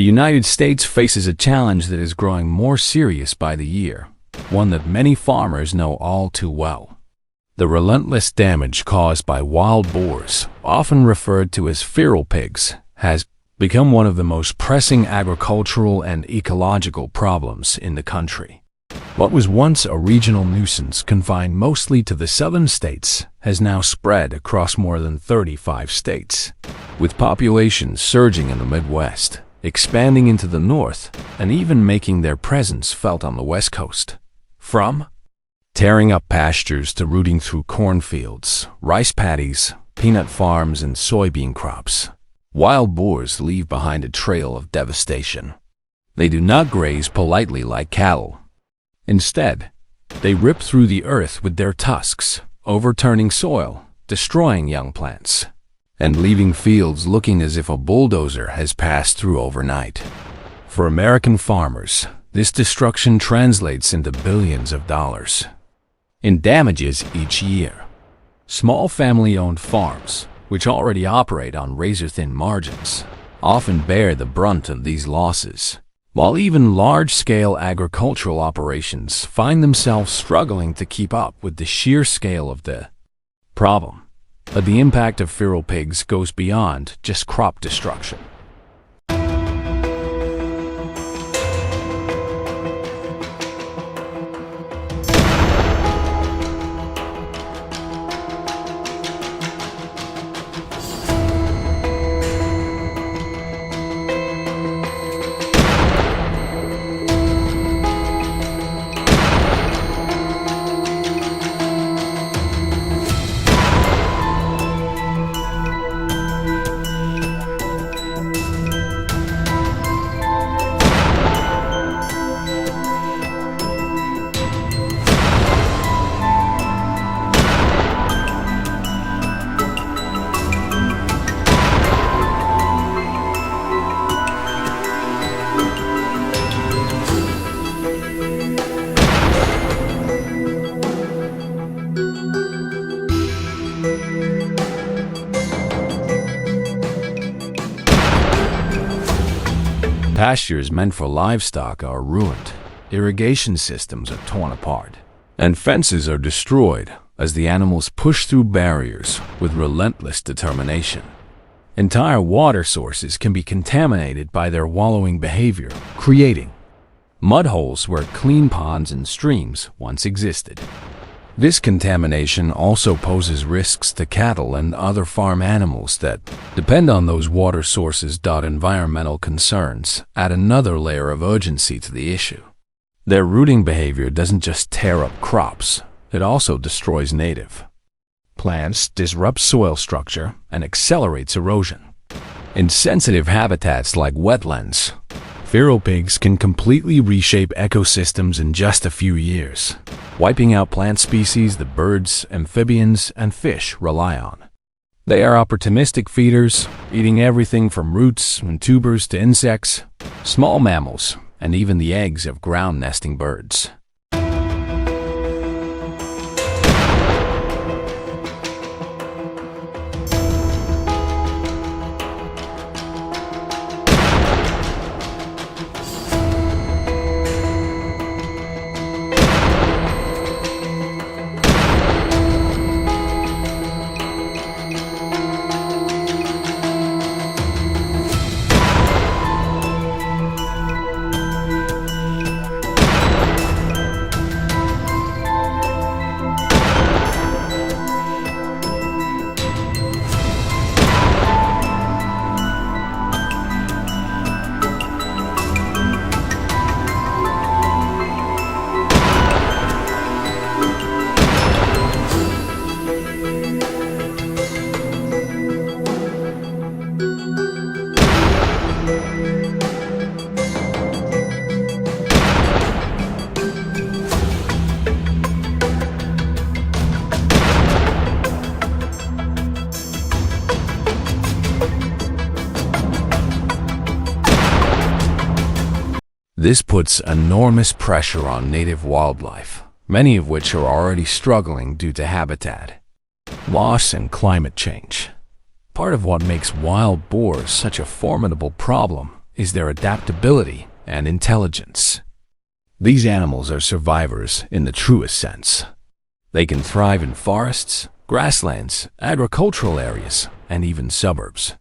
United States faces a challenge that is growing more serious by the year, one that many farmers know all too well. The relentless damage caused by wild boars, often referred to as feral pigs, has become one of the most pressing agricultural and ecological problems in the country. What was once a regional nuisance confined mostly to the southern states has now spread across more than 35 states, with populations surging in the Midwest, expanding into the north, and even making their presence felt on the West Coast. From tearing up pastures to rooting through cornfields, rice paddies, peanut farms, and soybean crops, wild boars leave behind a trail of devastation. They do not graze politely like cattle. Instead, they rip through the earth with their tusks, overturning soil, destroying young plants, and leaving fields looking as if a bulldozer has passed through overnight. For American farmers, this destruction translates into billions of dollars in damages each year. Small family-owned farms, which already operate on razor-thin margins, often bear the brunt of these losses, while even large-scale agricultural operations find themselves struggling to keep up with the sheer scale of the problem. But the impact of feral pigs goes beyond just crop destruction. Pastures meant for livestock are ruined, irrigation systems are torn apart, and fences are destroyed as the animals push through barriers with relentless determination. Entire water sources can be contaminated by their wallowing behavior, creating mud holes where clean ponds and streams once existed. This contamination also poses risks to cattle and other farm animals that depend on those water sources. Environmental concerns add another layer of urgency to the issue. Their rooting behavior doesn't just tear up crops, it also destroys native plants, disrupts soil structure, and accelerates erosion. In sensitive habitats like wetlands, feral pigs can completely reshape ecosystems in just a few years, wiping out plant species that birds, amphibians, and fish rely on. They are opportunistic feeders, eating everything from roots and tubers to insects, small mammals, and even the eggs of ground-nesting birds. This puts enormous pressure on native wildlife, many of which are already struggling due to habitat loss and climate change. Part of what makes wild boars such a formidable problem is their adaptability and intelligence. These animals are survivors in the truest sense. They can thrive in forests, grasslands, agricultural areas, and even suburbs.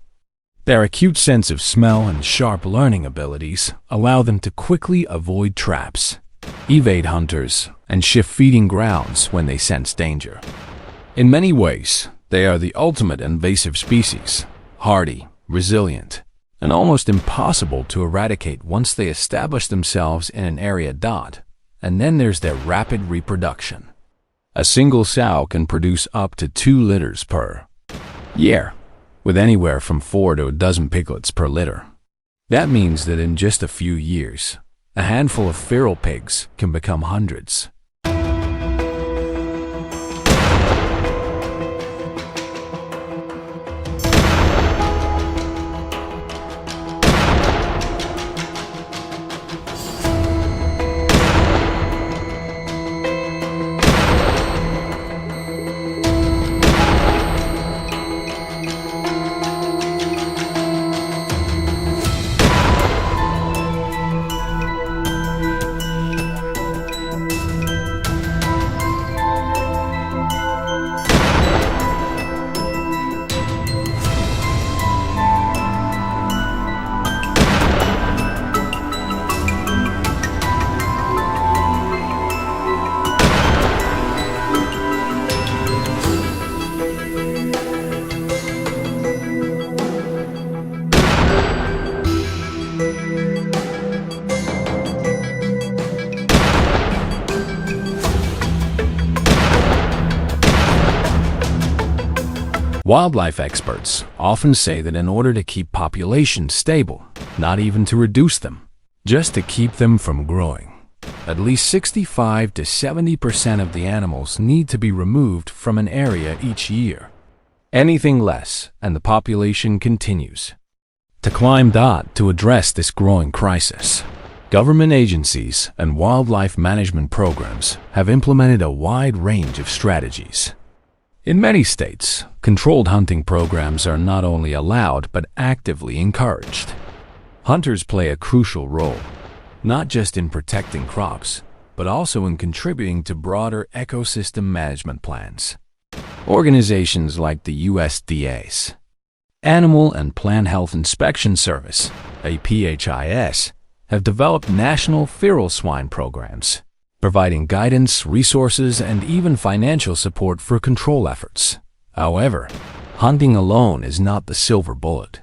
Their acute sense of smell and sharp learning abilities allow them to quickly avoid traps, evade hunters, and shift feeding grounds when they sense danger. In many ways, they are the ultimate invasive species, hardy, resilient, and almost impossible to eradicate once they establish themselves in an area. And then there's their rapid reproduction. A single sow can produce up to 2 litters per year, with anywhere from 4 to a dozen piglets per litter. That means that in just a few years, a handful of feral pigs can become hundreds. Wildlife experts often say that in order to keep populations stable, not even to reduce them, just to keep them from growing, at least 65 to 70% of the animals need to be removed from an area each year. Anything less, and the population continues to climb. To address this growing crisis, government agencies and wildlife management programs have implemented a wide range of strategies. In many states, controlled hunting programs are not only allowed but actively encouraged. Hunters play a crucial role, not just in protecting crops, but also in contributing to broader ecosystem management plans. Organizations like the USDA's Animal and Plant Health Inspection Service, APHIS, have developed national feral swine programs, providing guidance, resources, and even financial support for control efforts. However, hunting alone is not the silver bullet.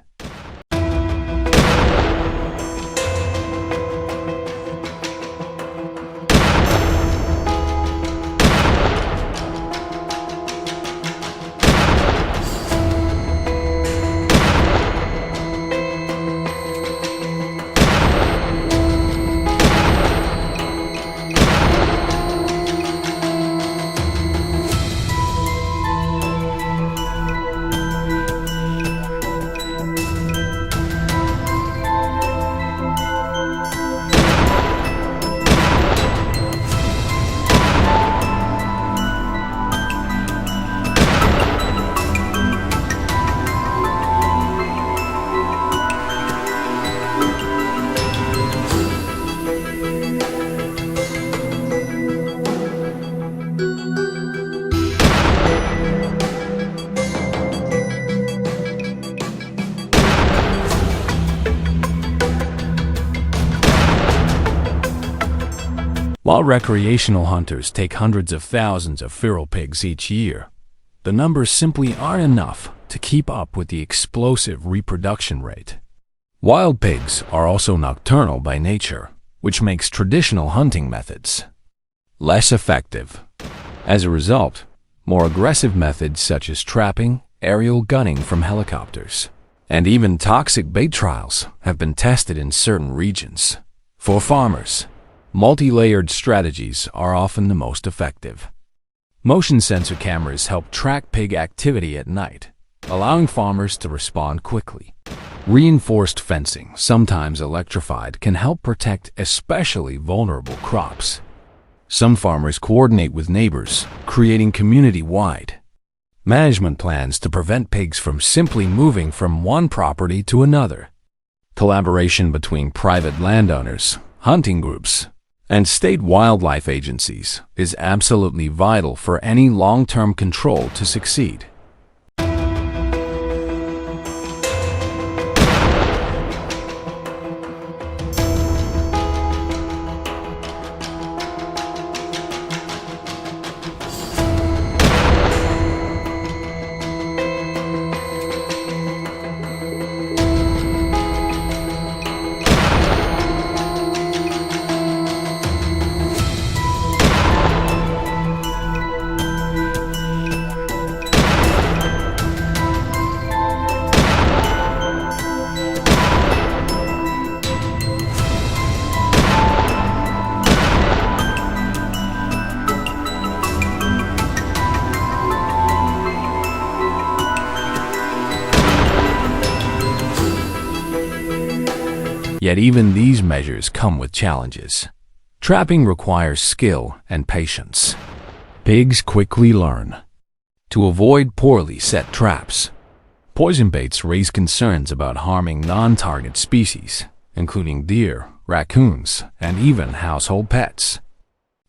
While recreational hunters take hundreds of thousands of feral pigs each year, the numbers simply aren't enough to keep up with the explosive reproduction rate. Wild pigs are also nocturnal by nature, which makes traditional hunting methods less effective. As a result, more aggressive methods such as trapping, aerial gunning from helicopters, and even toxic bait trials have been tested in certain regions. For farmers, multi-layered strategies are often the most effective. Motion sensor cameras help track pig activity at night, allowing farmers to respond quickly. Reinforced fencing, sometimes electrified, can help protect especially vulnerable crops. Some farmers coordinate with neighbors, creating community-wide management plans to prevent pigs from simply moving from one property to another. Collaboration between private landowners, hunting groups, and state wildlife agencies is absolutely vital for any long-term control to succeed. Yet even these measures come with challenges. Trapping requires skill and patience. Pigs quickly learn. To avoid poorly set traps, poison baits raise concerns about harming non-target species, including deer, raccoons, and even household pets.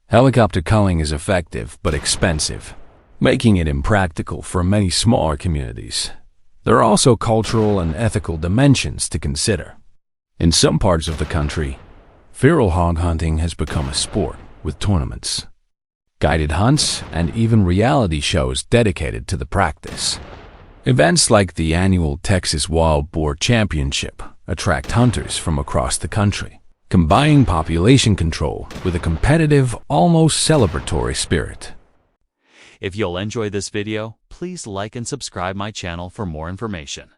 Helicopter culling is effective but expensive, making it impractical for many smaller communities. There are also cultural and ethical dimensions to consider. In some parts of the country, feral hog hunting has become a sport with tournaments, guided hunts, and even reality shows dedicated to the practice. Events like the annual Texas Wild Boar Championship attract hunters from across the country, combining population control with a competitive, almost celebratory spirit. If you'll enjoy this video, please like and subscribe my channel for more information.